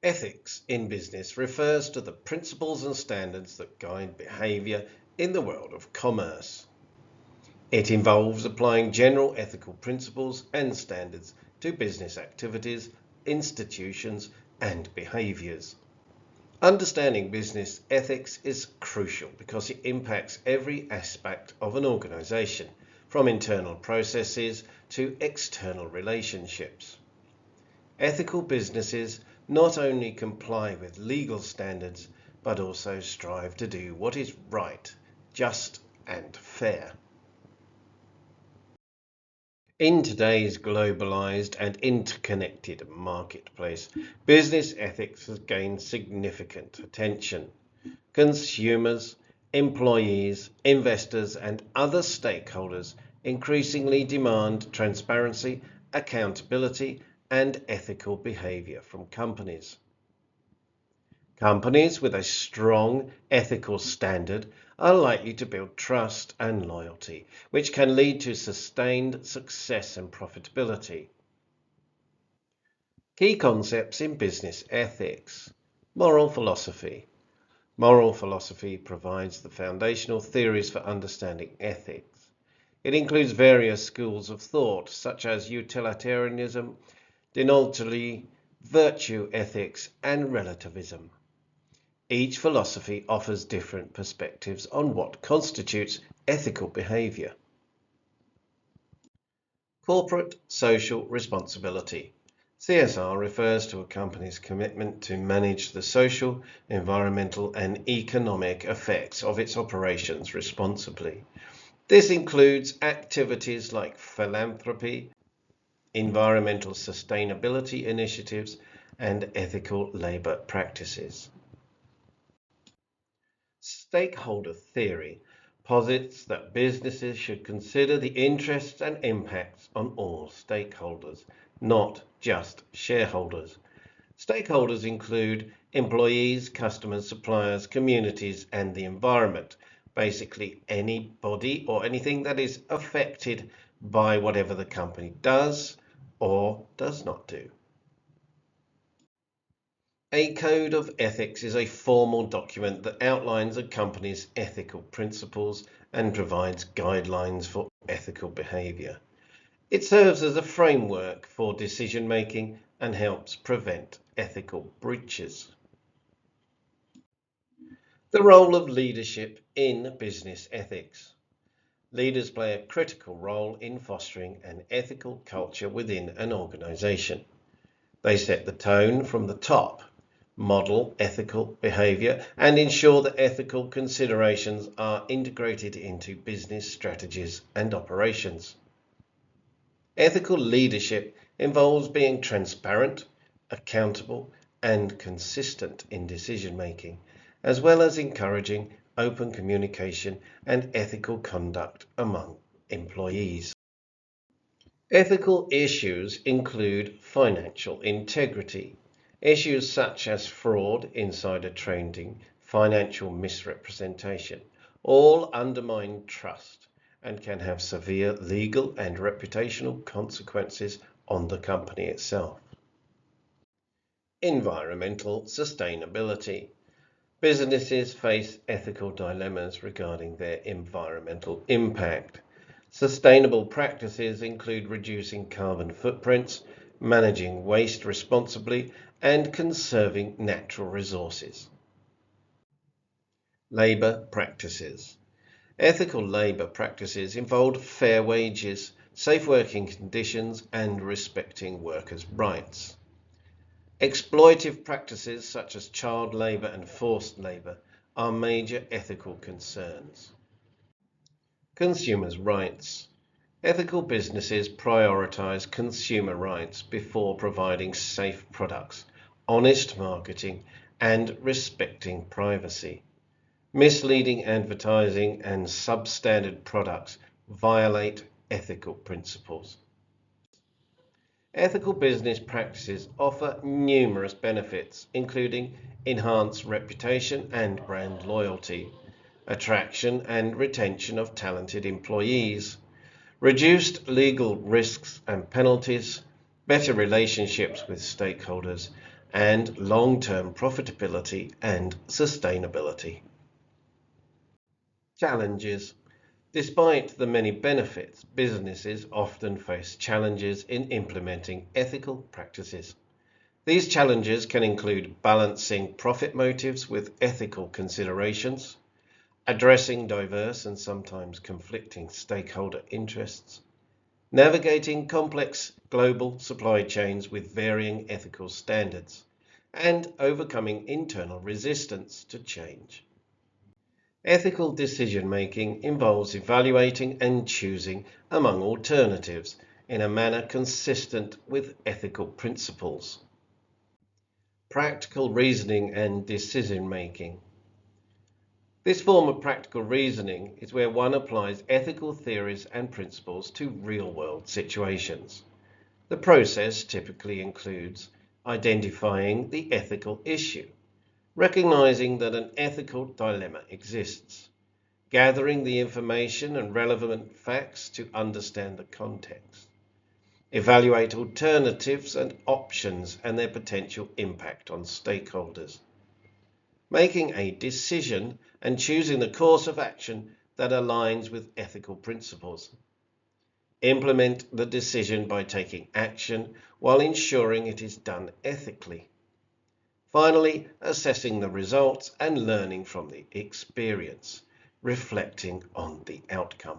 Ethics in business refers to the principles and standards that guide behavior in the world of commerce. It involves applying general ethical principles and standards to business activities, institutions, and behaviors. Understanding business ethics is crucial because it impacts every aspect of an organization, from internal processes to external relationships. Ethical businesses not only comply with legal standards, but also strive to do what is right, just, and fair. In today's globalized and interconnected marketplace, business ethics has gained significant attention. Consumers, employees, investors, and other stakeholders increasingly demand transparency, accountability, and ethical behavior from companies. Companies with a strong ethical standard are likely to build trust and loyalty, which can lead to sustained success and profitability. Key concepts in business ethics. Moral philosophy. Moral philosophy provides the foundational theories for understanding ethics. It includes various schools of thought, such as utilitarianism, deontology, virtue ethics, and relativism. Each philosophy offers different perspectives on what constitutes ethical behavior. Corporate social responsibility. CSR refers to a company's commitment to manage the social, environmental, and economic effects of its operations responsibly. This includes activities like philanthropy, environmental sustainability initiatives, and ethical labor practices. Stakeholder theory posits that businesses should consider the interests and impacts on all stakeholders, not just shareholders. Stakeholders include employees, customers, suppliers, communities, and the environment. Basically, anybody or anything that is affected by whatever the company does or does not do. A code of ethics is a formal document that outlines a company's ethical principles and provides guidelines for ethical behavior. It serves as a framework for decision making and helps prevent ethical breaches. The role of leadership in business ethics. Leaders play a critical role in fostering an ethical culture within an organization. They set the tone from the top, model ethical behavior, and ensure that ethical considerations are integrated into business strategies and operations. Ethical leadership involves being transparent, accountable, and consistent in decision making, as well as encouraging open communication and ethical conduct among employees. Ethical issues include financial integrity. Issues such as fraud, insider trading, financial misrepresentation all undermine trust and can have severe legal and reputational consequences on the company itself. Environmental sustainability. Businesses face ethical dilemmas regarding their environmental impact. Sustainable practices include reducing carbon footprints, managing waste responsibly, and conserving natural resources. Labor practices. Ethical labor practices involve fair wages, safe working conditions, and respecting workers' rights. Exploitive practices such as child labor and forced labor are major ethical concerns. Consumers' rights. Ethical businesses prioritize consumer rights before providing safe products, honest marketing, and respecting privacy. Misleading advertising and substandard products violate ethical principles. Ethical business practices offer numerous benefits, including enhanced reputation and brand loyalty, attraction and retention of talented employees, reduced legal risks and penalties, better relationships with stakeholders, and long-term profitability and sustainability. Challenges. Despite the many benefits, businesses often face challenges in implementing ethical practices. These challenges can include balancing profit motives with ethical considerations, addressing diverse and sometimes conflicting stakeholder interests, navigating complex global supply chains with varying ethical standards, and overcoming internal resistance to change. Ethical decision-making involves evaluating and choosing among alternatives in a manner consistent with ethical principles. Practical reasoning and decision-making. This form of practical reasoning is where one applies ethical theories and principles to real-world situations. The process typically includes identifying the ethical issue, recognizing that an ethical dilemma exists, gathering the information and relevant facts to understand the context, evaluate alternatives and options and their potential impact on stakeholders, making a decision and choosing the course of action that aligns with ethical principles. Implement the decision by taking action while ensuring it is done ethically. Finally, assessing the results and learning from the experience, reflecting on the outcome.